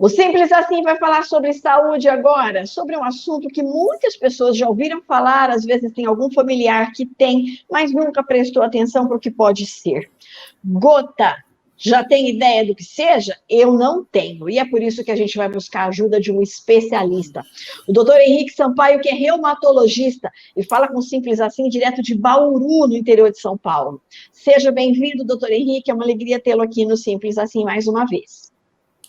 O Simples Assim vai falar sobre saúde agora, sobre um assunto que muitas pessoas já ouviram falar, às vezes tem algum familiar que tem, mas nunca prestou atenção para o que pode ser. Gota. Já tem ideia do que seja? Eu não tenho. E é por isso que a gente vai buscar a ajuda de um especialista. O doutor Henrique Sampaio, que é reumatologista e fala com Simples Assim, direto de Bauru, no interior de São Paulo. Seja bem-vindo, doutor Henrique. É uma alegria tê-lo aqui no Simples Assim mais uma vez.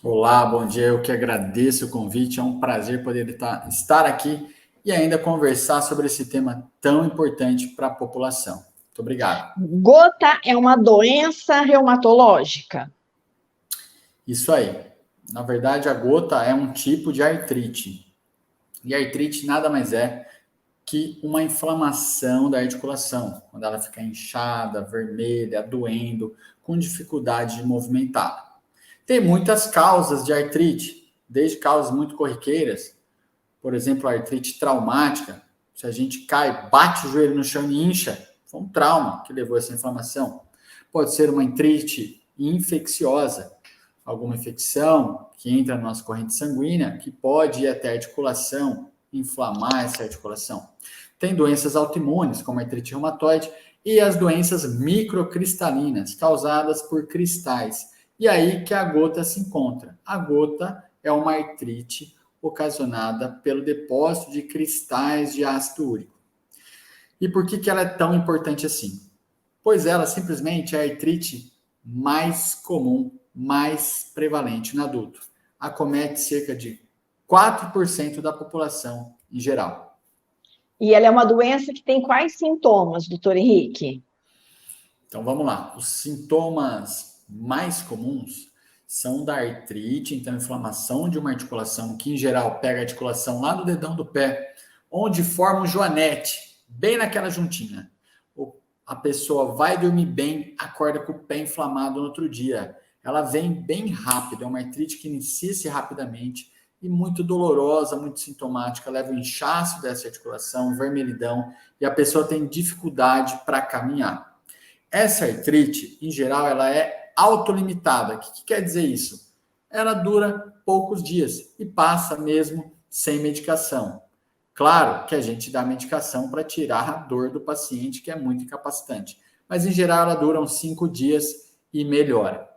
Olá, bom dia. Eu que agradeço o convite. É um prazer poder estar aqui e ainda conversar sobre esse tema tão importante para a população. Muito obrigado. Gota é uma doença reumatológica? Isso aí. Na verdade, a gota é um tipo de artrite. E a artrite nada mais é que uma inflamação da articulação, quando ela fica inchada, vermelha, doendo, com dificuldade de movimentar. Tem muitas causas de artrite, desde causas muito corriqueiras, por exemplo, a artrite traumática. Se a gente cai, bate o joelho no chão e incha, foi um trauma que levou a essa inflamação. Pode ser uma artrite infecciosa, alguma infecção que entra na nossa corrente sanguínea, que pode ir até a articulação, inflamar essa articulação. Tem doenças autoimunes, como a artrite reumatoide, e as doenças microcristalinas, causadas por cristais. E aí que a gota se encontra. A gota é uma artrite ocasionada pelo depósito de cristais de ácido úrico. E por que ela é tão importante assim? Pois ela simplesmente é a artrite mais comum, mais prevalente no adulto. Acomete cerca de 4% da população em geral. E ela é uma doença que tem quais sintomas, doutor Henrique? Então vamos lá. Os sintomas mais comuns são da artrite, então inflamação de uma articulação, que em geral pega a articulação lá no dedão do pé, onde forma um joanete, bem naquela juntinha. A pessoa vai dormir bem, acorda com o pé inflamado no outro dia. Ela vem bem rápido, é uma artrite que inicia-se rapidamente e muito dolorosa, muito sintomática, leva o inchaço dessa articulação, vermelhidão, e a pessoa tem dificuldade para caminhar. Essa artrite, em geral, ela é autolimitada. O que quer dizer isso? Ela dura poucos dias e passa mesmo sem medicação. Claro que a gente dá medicação para tirar a dor do paciente, que é muito incapacitante. Mas, em geral, ela dura uns 5 dias e melhora.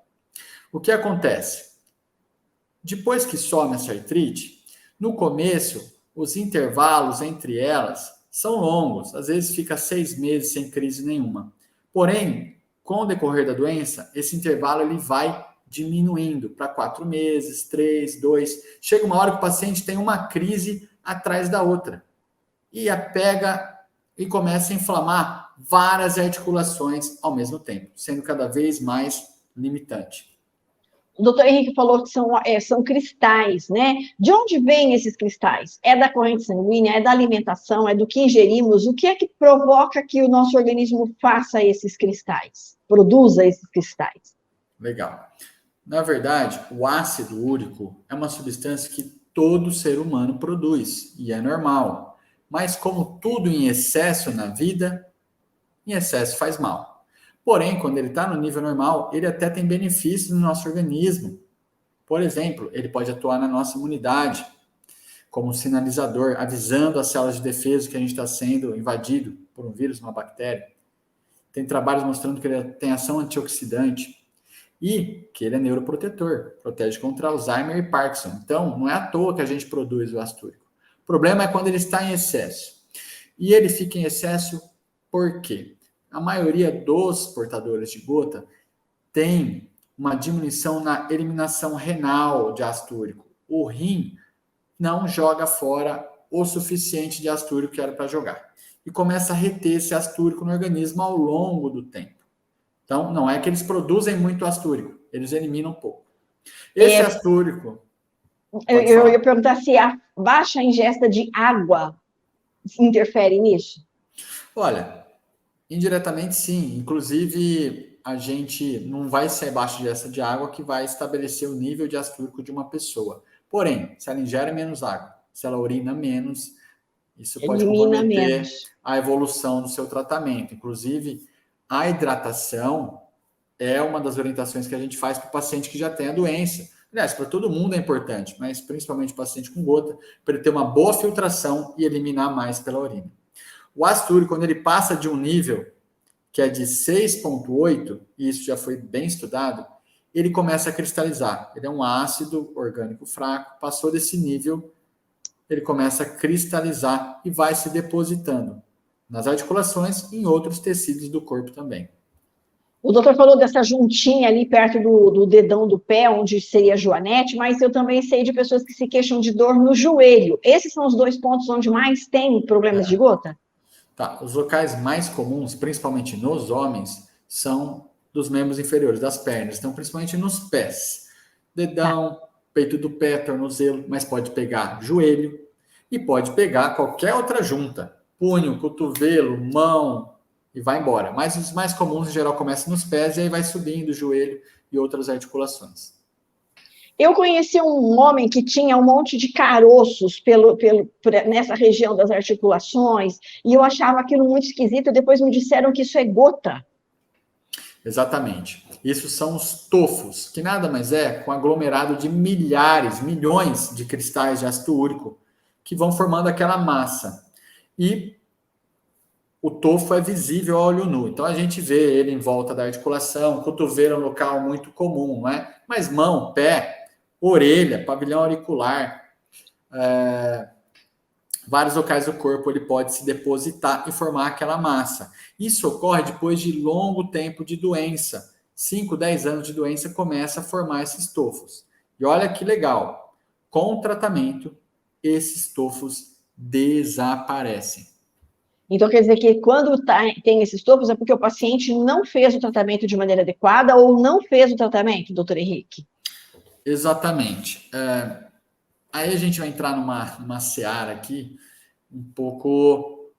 O que acontece? Depois que some essa artrite, no começo, os intervalos entre elas são longos. Às vezes fica 6 meses sem crise nenhuma. Porém, com o decorrer da doença, esse intervalo ele vai diminuindo para 4 meses, 3, 2. Chega uma hora que o paciente tem uma crise atrás da outra. E a pega e começa a inflamar várias articulações ao mesmo tempo, sendo cada vez mais limitante. O doutor Henrique falou que são cristais, né? De onde vêm esses cristais? É da corrente sanguínea, é da alimentação, é do que ingerimos? O que é que provoca que o nosso organismo faça esses cristais, produza esses cristais? Legal. Na verdade, o ácido úrico é uma substância que todo ser humano produz e é normal. Mas como tudo em excesso na vida, em excesso faz mal. Porém, quando ele está no nível normal, ele até tem benefícios no nosso organismo. Por exemplo, ele pode atuar na nossa imunidade, como um sinalizador, avisando as células de defesa que a gente está sendo invadido por um vírus, uma bactéria. Tem trabalhos mostrando que ele tem ação antioxidante e que ele é neuroprotetor, protege contra Alzheimer e Parkinson. Então, não é à toa que a gente produz o ácido úrico. O problema é quando ele está em excesso. E ele fica em excesso por quê? A maioria dos portadores de gota tem uma diminuição na eliminação renal de ácido úrico. O rim não joga fora o suficiente de ácido úrico que era para jogar. E começa a reter esse ácido úrico no organismo ao longo do tempo. Então, não é que eles produzem muito ácido úrico, eles eliminam pouco. Esse ácido úrico... Eu ia perguntar se a baixa ingesta de água interfere nisso. Olha, indiretamente sim. Inclusive, a gente não vai ser baixa ingesta de água que vai estabelecer o nível de ácido úrico de uma pessoa. Porém, se ela ingere menos água, se ela urina menos, isso pode Elimina comprometer menos a evolução do seu tratamento. Inclusive, a hidratação é uma das orientações que a gente faz para o paciente que já tem a doença. Aliás, para todo mundo é importante, mas principalmente o paciente com gota, para ele ter uma boa filtração e eliminar mais pela urina. O ácido úrico, quando ele passa de um nível que é de 6,8, e isso já foi bem estudado, ele começa a cristalizar. Ele é um ácido orgânico fraco, passou desse nível, ele começa a cristalizar e vai se depositando nas articulações e em outros tecidos do corpo também. O doutor falou dessa juntinha ali perto do dedão do pé, onde seria a joanete, mas eu também sei de pessoas que se queixam de dor no joelho. Esses são os 2 pontos onde mais tem problemas de gota? Tá, os locais mais comuns, principalmente nos homens, são dos membros inferiores, das pernas. Então, principalmente nos pés. Dedão, peito do pé, tornozelo, mas pode pegar joelho e pode pegar qualquer outra junta. Punho, cotovelo, mão e vai embora. Mas os mais comuns, em geral, começam nos pés e aí vai subindo o joelho e outras articulações. Eu conheci um homem que tinha um monte de caroços nessa região das articulações, e eu achava aquilo muito esquisito, e depois me disseram que isso é gota. Exatamente. Isso são os tofos, que nada mais é com um aglomerado de milhares, milhões de cristais de ácido úrico que vão formando aquela massa. E o tofo é visível a olho nu. Então a gente vê ele em volta da articulação, cotovelo é um local muito comum, não é? Mas mão, pé, orelha, pavilhão auricular, vários locais do corpo ele pode se depositar e formar aquela massa. Isso ocorre depois de longo tempo de doença. 5, 10 anos de doença começa a formar esses tofos. E olha que legal, com o tratamento, esses tofos desaparecem. Então, quer dizer que quando tem esses tofos é porque o paciente não fez o tratamento de maneira adequada ou não fez o tratamento, doutor Henrique? Exatamente. Aí a gente vai entrar numa seara aqui um pouco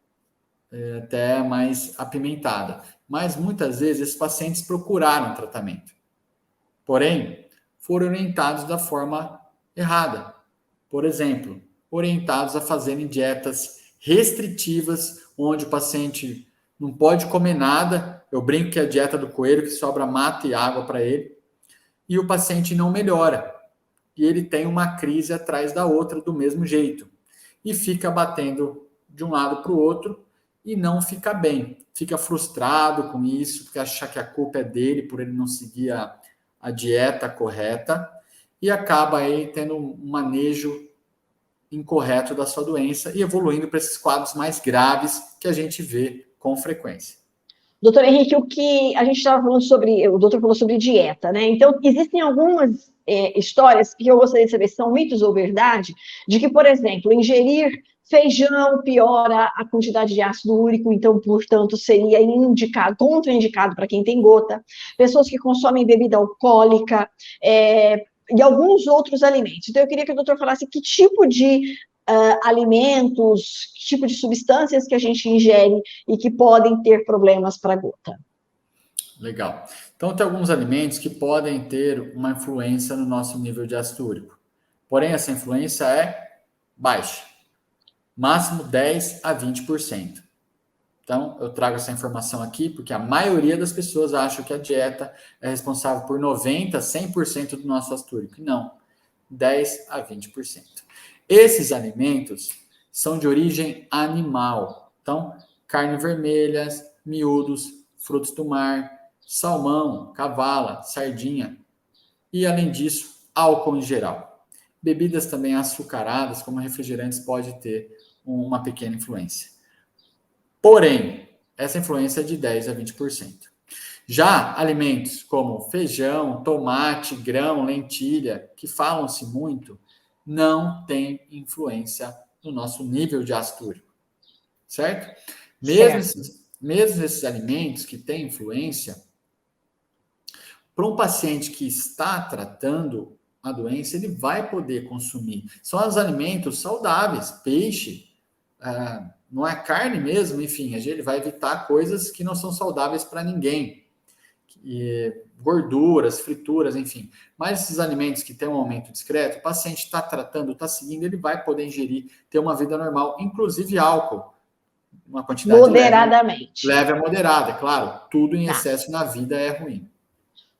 até mais apimentada. Mas muitas vezes esses pacientes procuraram tratamento. Porém, foram orientados da forma errada. Por exemplo, orientados a fazerem dietas restritivas, onde o paciente não pode comer nada. Eu brinco que é a dieta do coelho, que sobra mato e água para ele. E o paciente não melhora. E ele tem uma crise atrás da outra do mesmo jeito. E fica batendo de um lado para o outro e não fica bem. Fica frustrado com isso, porque acha que a culpa é dele por ele não seguir a dieta correta e acaba aí tendo um manejo incorreto da sua doença e evoluindo para esses quadros mais graves que a gente vê com frequência. Doutor Henrique, o que a gente estava falando sobre, o doutor falou sobre dieta, né? Então, existem algumas histórias que eu gostaria de saber se são mitos ou verdade, de que, por exemplo, ingerir feijão piora a quantidade de ácido úrico, então, portanto, seria contraindicado para quem tem gota. Pessoas que consomem bebida alcoólica, e alguns outros alimentos. Então, eu queria que o doutor falasse que tipo de alimentos, que tipo de substâncias que a gente ingere e que podem ter problemas para a gota. Legal. Então, tem alguns alimentos que podem ter uma influência no nosso nível de ácido úrico. Porém, essa influência é baixa. Máximo 10 a 20%. Então, eu trago essa informação aqui porque a maioria das pessoas acha que a dieta é responsável por 90%, 100% do nosso ácido úrico. Não, 10 a 20%. Esses alimentos são de origem animal. Então, carne vermelha, miúdos, frutos do mar, salmão, cavala, sardinha. E, além disso, álcool em geral. Bebidas também açucaradas, como refrigerantes, pode ter uma pequena influência. Porém, essa influência é de 10 a 20%. Já alimentos como feijão, tomate, grão, lentilha, que falam-se muito, não tem influência no nosso nível de ácido úrico, certo? Mesmo esses alimentos que têm influência, para um paciente que está tratando a doença, ele vai poder consumir. São os alimentos saudáveis, peixe, não é carne mesmo, enfim, ele vai evitar coisas que não são saudáveis para ninguém. Gorduras, frituras, enfim. Mas esses alimentos que têm um aumento discreto, o paciente está tratando, está seguindo, ele vai poder ingerir, ter uma vida normal, inclusive álcool, uma quantidade moderadamente. Leve a moderada, claro. Tudo em excesso na vida é ruim.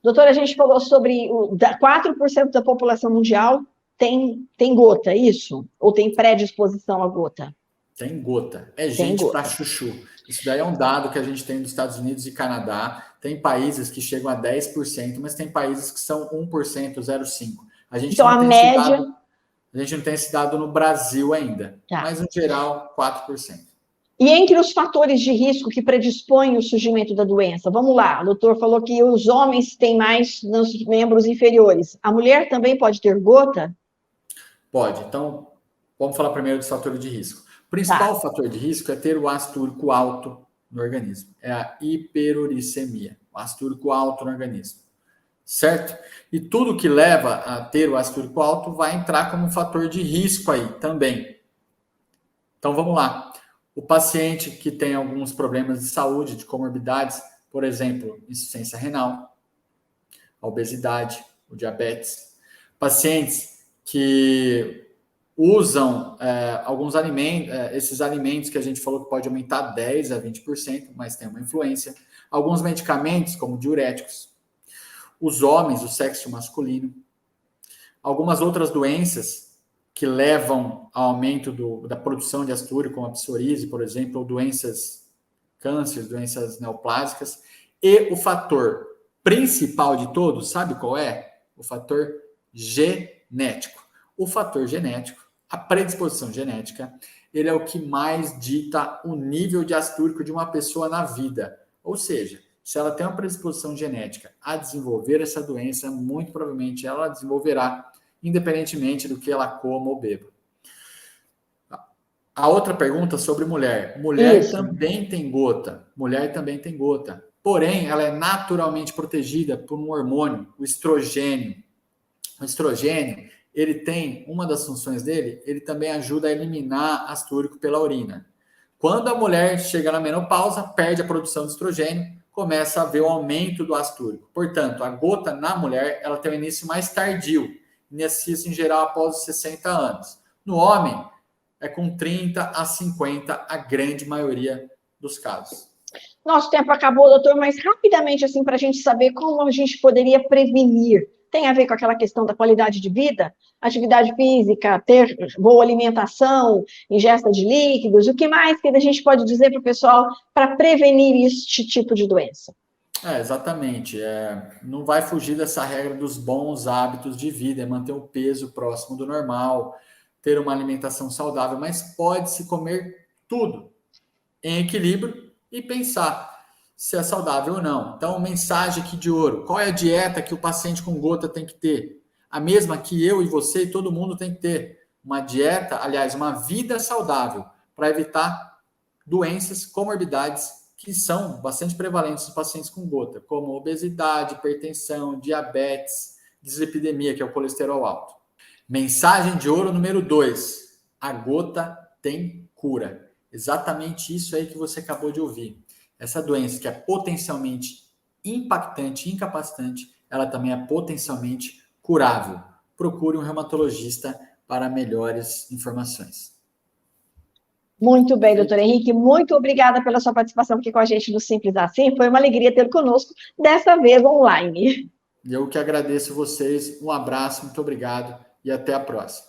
Doutora, a gente falou sobre 4% da população mundial tem gota, é isso? Ou tem predisposição à gota? Tem gota. É gente para chuchu. Isso daí é um dado que a gente tem dos Estados Unidos e Canadá. Tem países que chegam a 10%, mas tem países que são 1%, 0,5%. A gente então, não a tem média... a gente não tem esse dado no Brasil ainda. Tá. Mas, no geral, 4%. E entre os fatores de risco que predispõem o surgimento da doença? Vamos lá, o doutor falou que os homens têm mais nos membros inferiores. A mulher também pode ter gota? Pode. Então, vamos falar primeiro dos fatores de risco. O principal fator de risco é ter o ácido úrico alto no organismo. É a hiperuricemia, o ácido úrico alto no organismo. Certo? E tudo que leva a ter o ácido úrico alto vai entrar como um fator de risco aí também. Então, vamos lá. O paciente que tem alguns problemas de saúde, de comorbidades, por exemplo, insuficiência renal, a obesidade, o diabetes. Pacientes que usam alguns alimentos, esses alimentos que a gente falou que pode aumentar 10% a 20%, mas tem uma influência. Alguns medicamentos, como diuréticos. Os homens, o sexo masculino. Algumas outras doenças que levam ao aumento da produção de ácido úrico, como a psoríase, por exemplo, ou cânceres, doenças neoplásicas. E o fator principal de todos, sabe qual é? O fator genético. O fator genético, a predisposição genética, ele é o que mais dita o nível de ácido úrico de uma pessoa na vida. Ou seja, se ela tem uma predisposição genética a desenvolver essa doença, muito provavelmente ela desenvolverá, independentemente do que ela coma ou beba. A outra pergunta sobre mulher. Mulher também tem gota. Mulher também tem gota. Porém, ela é naturalmente protegida por um hormônio, o estrogênio. O estrogênio, ele tem, uma das funções dele, ele também ajuda a eliminar ácido úrico pela urina. Quando a mulher chega na menopausa, perde a produção de estrogênio, começa a haver o aumento do ácido úrico. Portanto, a gota na mulher, ela tem um início mais tardio. Inicia-se em geral após os 60 anos. No homem, é com 30 a 50, a grande maioria dos casos. Nosso tempo acabou, doutor, mas rapidamente, assim, para a gente saber como a gente poderia prevenir. Tem a ver com aquela questão da qualidade de vida? Atividade física, ter boa alimentação, ingesta de líquidos, o que mais que a gente pode dizer para o pessoal para prevenir este tipo de doença? Exatamente. Não vai fugir dessa regra dos bons hábitos de vida, é manter o peso próximo do normal, ter uma alimentação saudável, mas pode-se comer tudo em equilíbrio e pensar se é saudável ou não. Então, mensagem aqui de ouro. Qual é a dieta que o paciente com gota tem que ter? A mesma que eu e você e todo mundo tem que ter. Uma dieta, aliás, uma vida saudável para evitar doenças, comorbidades que são bastante prevalentes nos pacientes com gota, como obesidade, hipertensão, diabetes, dislipidemia, que é o colesterol alto. Mensagem de ouro número 2. A gota tem cura. Exatamente isso aí que você acabou de ouvir. Essa doença que é potencialmente impactante, incapacitante, ela também é potencialmente curável. Procure um reumatologista para melhores informações. Muito bem, doutor Henrique, muito obrigada pela sua participação aqui com a gente no Simples Assim. Foi uma alegria tê-lo conosco, dessa vez online. Eu que agradeço vocês. Um abraço, muito obrigado e até a próxima.